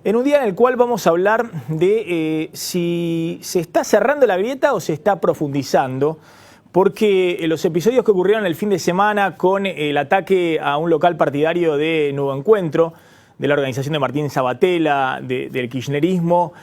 en un día en el cual vamos a hablar de si se está cerrando la grieta o se está profundizando, porque los episodios que ocurrieron el fin de semana con el ataque a un local partidario de Nuevo Encuentro, de la organización de Martín Sabatella, del kirchnerismo,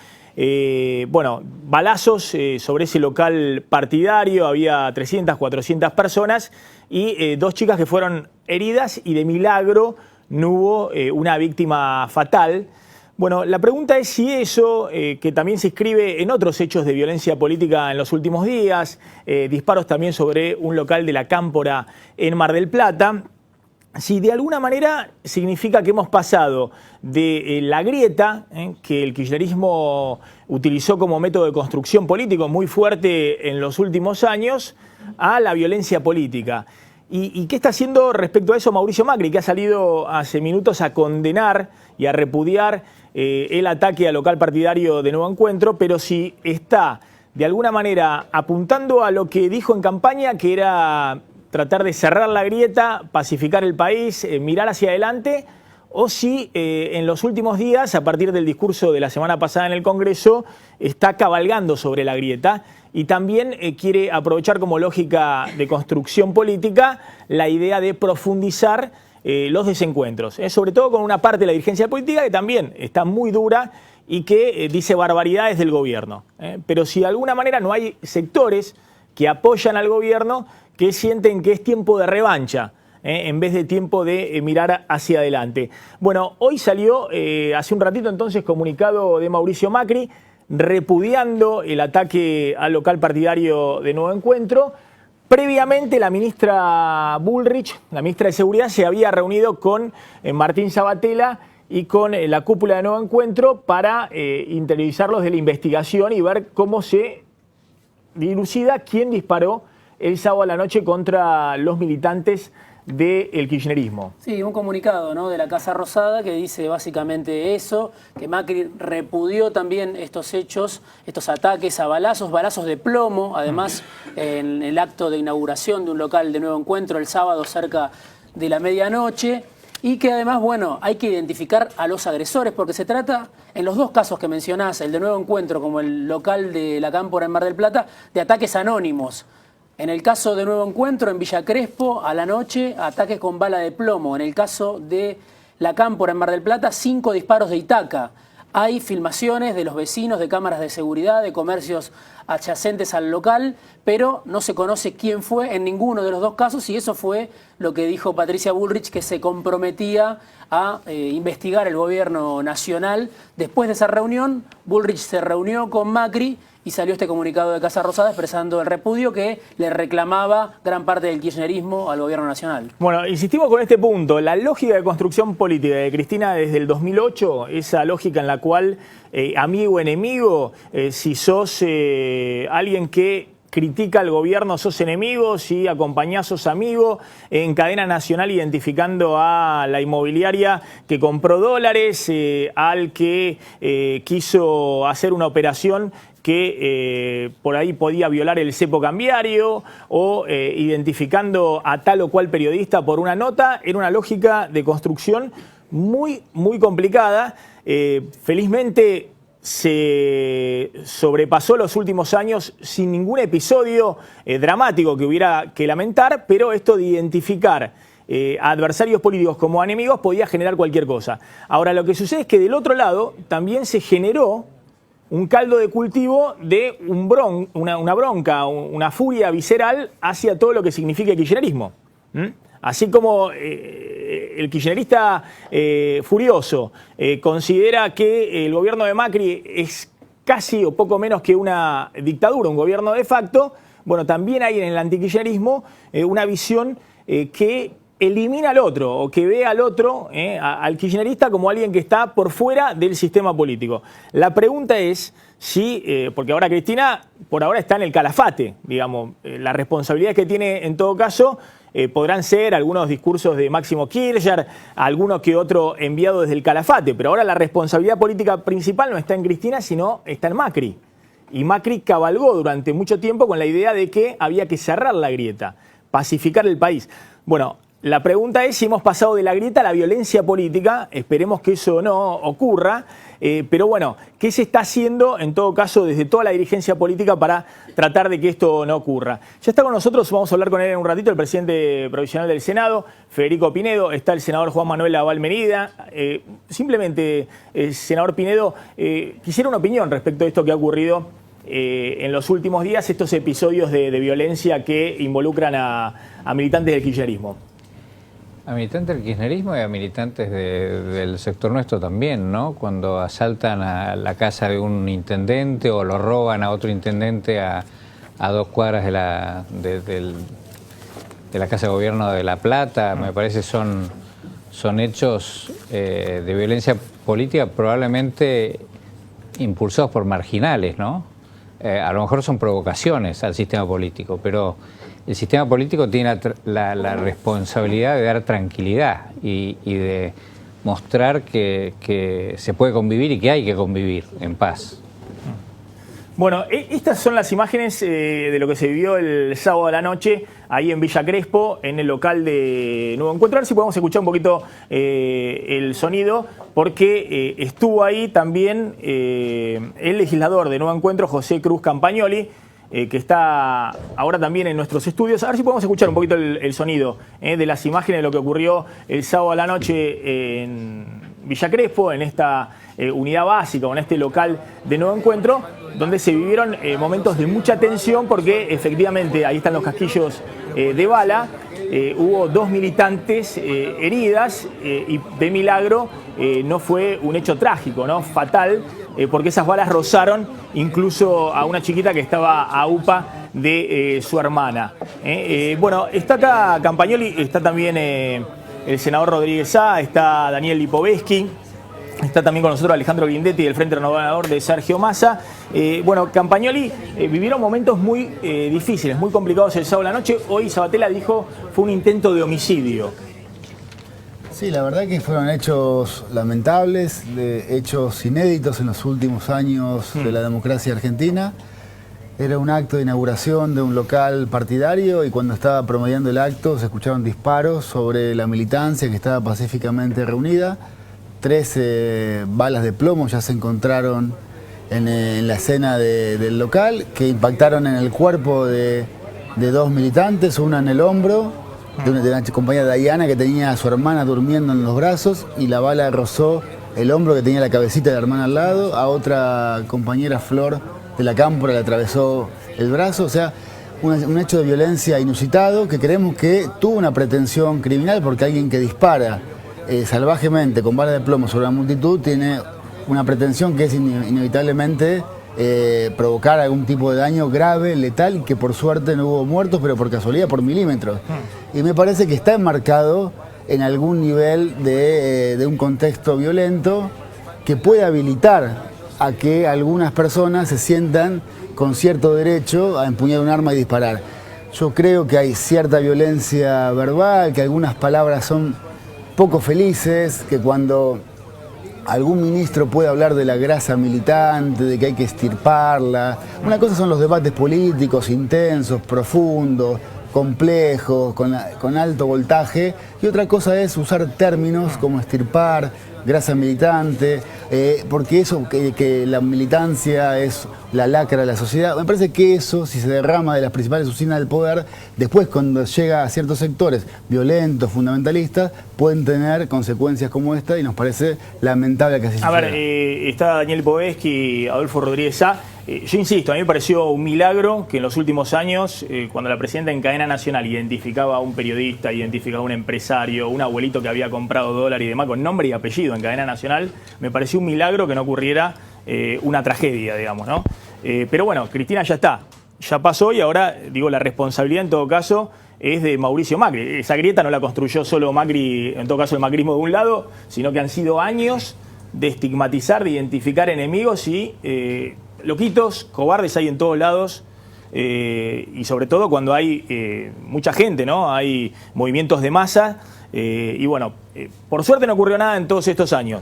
bueno, balazos sobre ese local partidario, había 300, 400 personas y dos chicas que fueron heridas y de milagro no hubo una víctima fatal. Bueno, la pregunta es si eso, que también se inscribe en otros hechos de violencia política en los últimos días, disparos también sobre un local de la Cámpora en Mar del Plata, si de alguna manera significa que hemos pasado de la grieta, que el kirchnerismo utilizó como método de construcción político muy fuerte en los últimos años, a la violencia política. ¿Y qué está haciendo respecto a eso Mauricio Macri, que ha salido hace minutos a condenar y a repudiar el ataque al local partidario de Nuevo Encuentro, pero si está de alguna manera apuntando a lo que dijo en campaña, que era tratar de cerrar la grieta, pacificar el país, mirar hacia adelante, o si en los últimos días, a partir del discurso de la semana pasada en el Congreso, está cabalgando sobre la grieta y también quiere aprovechar como lógica de construcción política la idea de profundizar los desencuentros, sobre todo con una parte de la dirigencia política que también está muy dura y que dice barbaridades del gobierno. Pero si de alguna manera no hay sectores que apoyan al gobierno, que sienten que es tiempo de revancha, en vez de tiempo de mirar hacia adelante. Bueno, hoy salió hace un ratito entonces comunicado de Mauricio Macri repudiando el ataque al local partidario de Nuevo Encuentro. Previamente la ministra Bullrich, la ministra de Seguridad, se había reunido con Martín Sabatella y con la cúpula de Nuevo Encuentro para interiorizarlos de la investigación y ver cómo se dilucida quién disparó el sábado a la noche contra los militantes del kirchnerismo. Sí, un comunicado, ¿no?, de la Casa Rosada que dice básicamente eso, que Macri repudió también estos hechos, estos ataques a balazos de plomo, además en el acto de inauguración de un local de Nuevo Encuentro el sábado cerca de la medianoche, y que además, bueno, hay que identificar a los agresores, porque se trata, en los dos casos que mencionás, el de Nuevo Encuentro como el local de la Cámpora en Mar del Plata, de ataques anónimos. En el caso de Nuevo Encuentro, en Villa Crespo, a la noche, ataques con bala de plomo. En el caso de la Cámpora en Mar del Plata, 5 disparos de Itaca. Hay filmaciones de los vecinos, de cámaras de seguridad, de comercios adyacentes al local, pero no se conoce quién fue en ninguno de los dos casos, y eso fue lo que dijo Patricia Bullrich, que se comprometía a investigar el gobierno nacional. Después de esa reunión, Bullrich se reunió con Macri y salió este comunicado de Casa Rosada expresando el repudio que le reclamaba gran parte del kirchnerismo al gobierno nacional. Bueno, insistimos con este punto. La lógica de construcción política de Cristina desde el 2008, esa lógica en la cual amigo, enemigo, si sos alguien que critica al gobierno sos enemigo, si acompañás sos amigo, en cadena nacional identificando a la inmobiliaria que compró dólares, al que quiso hacer una operación que por ahí podía violar el cepo cambiario, o identificando a tal o cual periodista por una nota. Era una lógica de construcción muy, muy complicada. Felizmente se sobrepasó los últimos años sin ningún episodio dramático que hubiera que lamentar, pero esto de identificar a adversarios políticos como enemigos podía generar cualquier cosa. Ahora, lo que sucede es que del otro lado también se generó un caldo de cultivo de una bronca, una furia visceral hacia todo lo que significa el kirchnerismo. Así como el kirchnerista furioso considera que el gobierno de Macri es casi o poco menos que una dictadura, un gobierno de facto, bueno, también hay en el antikirchnerismo una visión que elimina al otro, o que ve al otro, al kirchnerista, como alguien que está por fuera del sistema político. La pregunta es si, porque ahora Cristina por ahora está en el calafate, digamos, las responsabilidades que tiene en todo caso podrán ser algunos discursos de Máximo Kirchner, alguno que otro enviado desde el calafate, pero ahora la responsabilidad política principal no está en Cristina, sino está en Macri. Y Macri cabalgó durante mucho tiempo con la idea de que había que cerrar la grieta, pacificar el país. Bueno, La pregunta es si hemos pasado de la grieta a la violencia política. Esperemos que eso no ocurra. Pero bueno, ¿qué se está haciendo en todo caso desde toda la dirigencia política para tratar de que esto no ocurra? Ya está con nosotros, vamos a hablar con él en un ratito, el presidente provisional del Senado, Federico Pinedo. Está el senador Juan Manuel Laval Merida. Simplemente, senador Pinedo, quisiera una opinión respecto a esto que ha ocurrido en los últimos días, estos episodios de violencia que involucran a militantes del kirchnerismo. A militantes del kirchnerismo y a militantes del sector nuestro también, ¿no? Cuando asaltan a la casa de un intendente o lo roban a otro intendente a 2 cuadras de la Casa de Gobierno de La Plata, me parece son hechos de violencia política probablemente impulsados por marginales, ¿no? A lo mejor son provocaciones al sistema político, pero el sistema político tiene la responsabilidad de dar tranquilidad y de mostrar que se puede convivir y que hay que convivir en paz. Bueno, estas son las imágenes de lo que se vivió el sábado a la noche ahí en Villa Crespo, en el local de Nuevo Encuentro. A ver si podemos escuchar un poquito el sonido, porque estuvo ahí también el legislador de Nuevo Encuentro, José Cruz Campagnoli, que está ahora también en nuestros estudios. A ver si podemos escuchar un poquito el sonido de las imágenes de lo que ocurrió el sábado a la noche en Villa Crespo, en esta unidad básica, o en este local de Nuevo Encuentro, donde se vivieron momentos de mucha tensión, porque efectivamente ahí están los casquillos de bala. Hubo 2 militantes heridas y de milagro no fue un hecho trágico, ¿no? Fatal, porque esas balas rozaron incluso a una chiquita que estaba a UPA de su hermana. Bueno, está acá Campagnoli, está también el senador Rodríguez Sá, está Daniel Lipovetsky, está también con nosotros Alejandro Grindetti del Frente Renovador de Sergio Massa. Bueno, Campagnoli, vivieron momentos muy difíciles, muy complicados el sábado a la noche. Hoy Sabatella dijo fue un intento de homicidio. Sí, la verdad que fueron hechos lamentables, hechos inéditos en los últimos años de la democracia argentina. Era un acto de inauguración de un local partidario y cuando estaba promediando el acto se escucharon disparos sobre la militancia que estaba pacíficamente reunida. 13 balas de plomo ya se encontraron en la escena del local, que impactaron en el cuerpo de 2 militantes, una en el hombro, de una compañera Diana que tenía a su hermana durmiendo en los brazos, y la bala rozó el hombro que tenía la cabecita de la hermana al lado. A otra compañera, Flor de la Cámpora, le atravesó el brazo. O sea, un hecho de violencia inusitado que creemos que tuvo una pretensión criminal, porque alguien que dispara salvajemente con balas de plomo sobre la multitud tiene una pretensión que es inevitablemente provocar algún tipo de daño grave, letal, y que por suerte no hubo muertos, pero por casualidad por milímetros. Y me parece que está enmarcado en algún nivel de un contexto violento que puede habilitar a que algunas personas se sientan con cierto derecho a empuñar un arma y disparar. Yo creo que hay cierta violencia verbal, que algunas palabras son poco felices, que cuando algún ministro puede hablar de la grasa militante, de que hay que extirparla. Una cosa son los debates políticos intensos, profundos, complejos, con alto voltaje, y otra cosa es usar términos como extirpar, grasa militante, porque eso, que la militancia es la lacra de la sociedad. Me parece que eso, si se derrama de las principales usinas del poder, después cuando llega a ciertos sectores violentos, fundamentalistas, pueden tener consecuencias como esta, y nos parece lamentable que así suceda. A ver, está Daniel Lipovetsky, Adolfo Rodríguez Sá. Yo insisto, a mí me pareció un milagro que en los últimos años, cuando la presidenta en cadena nacional identificaba a un periodista, identificaba a un empresario, un abuelito que había comprado dólar y demás, con nombre y apellido en cadena nacional, me pareció un milagro que no ocurriera una tragedia, digamos, ¿no? Pero bueno, Cristina ya está, ya pasó, y ahora, digo, la responsabilidad en todo caso es de Mauricio Macri. Esa grieta no la construyó solo Macri, en todo caso el macrismo de un lado, sino que han sido años de estigmatizar, de identificar enemigos y loquitos, cobardes hay en todos lados, y sobre todo cuando hay mucha gente, ¿no? Hay movimientos de masa, y bueno, por suerte no ocurrió nada en todos estos años.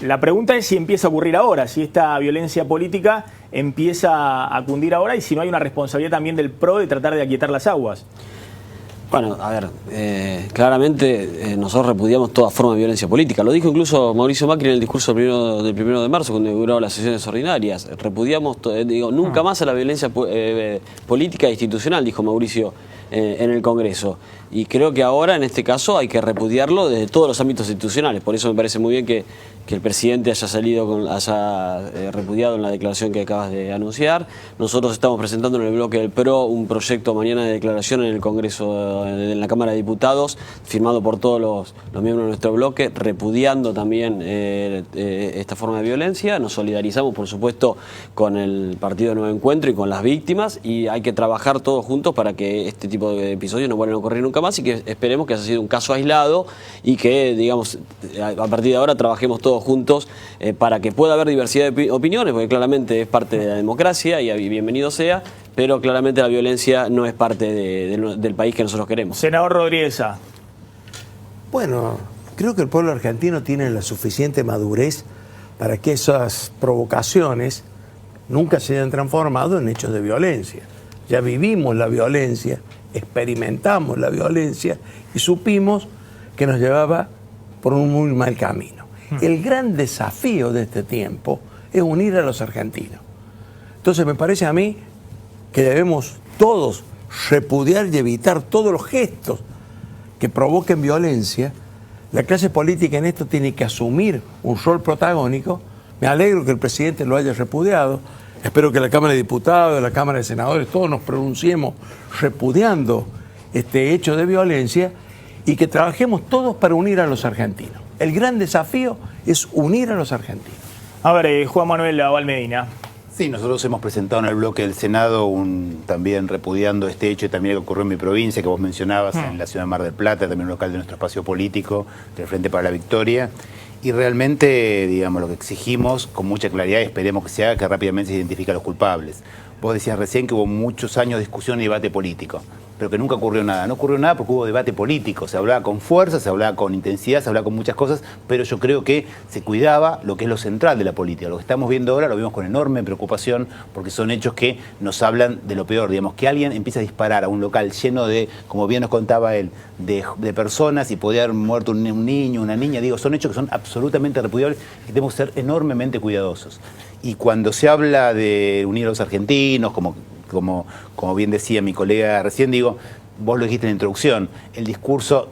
La pregunta es si empieza a ocurrir ahora, si esta violencia política empieza a cundir ahora, y si no hay una responsabilidad también del PRO de tratar de aquietar las aguas. Bueno, a ver, claramente nosotros repudiamos toda forma de violencia política. Lo dijo incluso Mauricio Macri en el discurso del 1 de marzo, cuando inauguró las sesiones ordinarias. Repudiamos, nunca más a la violencia política e institucional, dijo Mauricio en el Congreso. Y creo que ahora, en este caso, hay que repudiarlo desde todos los ámbitos institucionales. Por eso me parece muy bien que el presidente haya repudiado en la declaración que acabas de anunciar. Nosotros estamos presentando en el bloque del PRO un proyecto mañana de declaración en el Congreso, en la Cámara de Diputados, firmado por todos los miembros de nuestro bloque, repudiando también esta forma de violencia. Nos solidarizamos, por supuesto, con el Partido Nuevo Encuentro y con las víctimas, y hay que trabajar todos juntos para que este tipo de episodios no vuelvan a ocurrir nunca más, y que esperemos que haya sido un caso aislado y que, digamos, a partir de ahora trabajemos todos juntos para que pueda haber diversidad de opiniones, porque claramente es parte de la democracia y bienvenido sea, pero claramente la violencia no es parte del país que nosotros queremos. Senador Rodríguez. Bueno, creo que el pueblo argentino tiene la suficiente madurez para que esas provocaciones nunca se hayan transformado en hechos de violencia. Ya vivimos la violencia, experimentamos la violencia y supimos que nos llevaba por un muy mal camino. El gran desafío de este tiempo es unir a los argentinos. Entonces me parece a mí que debemos todos repudiar y evitar todos los gestos que provoquen violencia. La clase política en esto tiene que asumir un rol protagónico. Me alegro que el presidente lo haya repudiado. Espero que la Cámara de Diputados, la Cámara de Senadores, todos nos pronunciemos repudiando este hecho de violencia y que trabajemos todos para unir a los argentinos. El gran desafío es unir a los argentinos. A ver, Juan Manuel Abal Medina. Sí, nosotros hemos presentado en el bloque del Senado también repudiando este hecho también que ocurrió en mi provincia, que vos mencionabas, en la ciudad de Mar del Plata, también un local de nuestro espacio político, del Frente para la Victoria. Y realmente, digamos, lo que exigimos con mucha claridad, y esperemos que se haga, que rápidamente se identifique a los culpables. Vos decías recién que hubo muchos años de discusión y debate político, pero que nunca ocurrió nada. No ocurrió nada porque hubo debate político. Se hablaba con fuerza, se hablaba con intensidad, se hablaba con muchas cosas, pero yo creo que se cuidaba lo que es lo central de la política. Lo que estamos viendo ahora lo vimos con enorme preocupación porque son hechos que nos hablan de lo peor. Digamos, que alguien empieza a disparar a un local lleno de, como bien nos contaba él, de personas y podía haber muerto un niño, una niña. Digo, son hechos que son absolutamente repudiables y que tenemos que ser enormemente cuidadosos. Y cuando se habla de unir a los argentinos, como bien decía mi colega recién, digo, vos lo dijiste en la introducción, el discurso,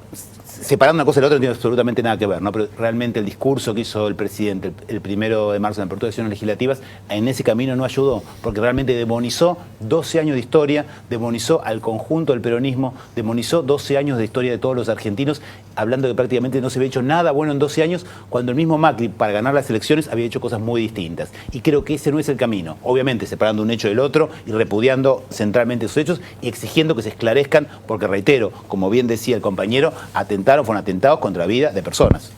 separando una cosa de la otra, no tiene absolutamente nada que ver, ¿no? Pero realmente el discurso que hizo el presidente el 1 de marzo en la apertura de sesiones legislativas, en ese camino no ayudó, porque realmente demonizó 12 años de historia, demonizó al conjunto del peronismo, demonizó 12 años de historia de todos los argentinos, hablando que prácticamente no se había hecho nada bueno en 12 años, cuando el mismo Macri, para ganar las elecciones, había hecho cosas muy distintas. Y creo que ese no es el camino. Obviamente, separando un hecho del otro y repudiando centralmente esos hechos y exigiendo que se esclarezcan, porque reitero, como bien decía el compañero, fueron atentados contra la vida de personas.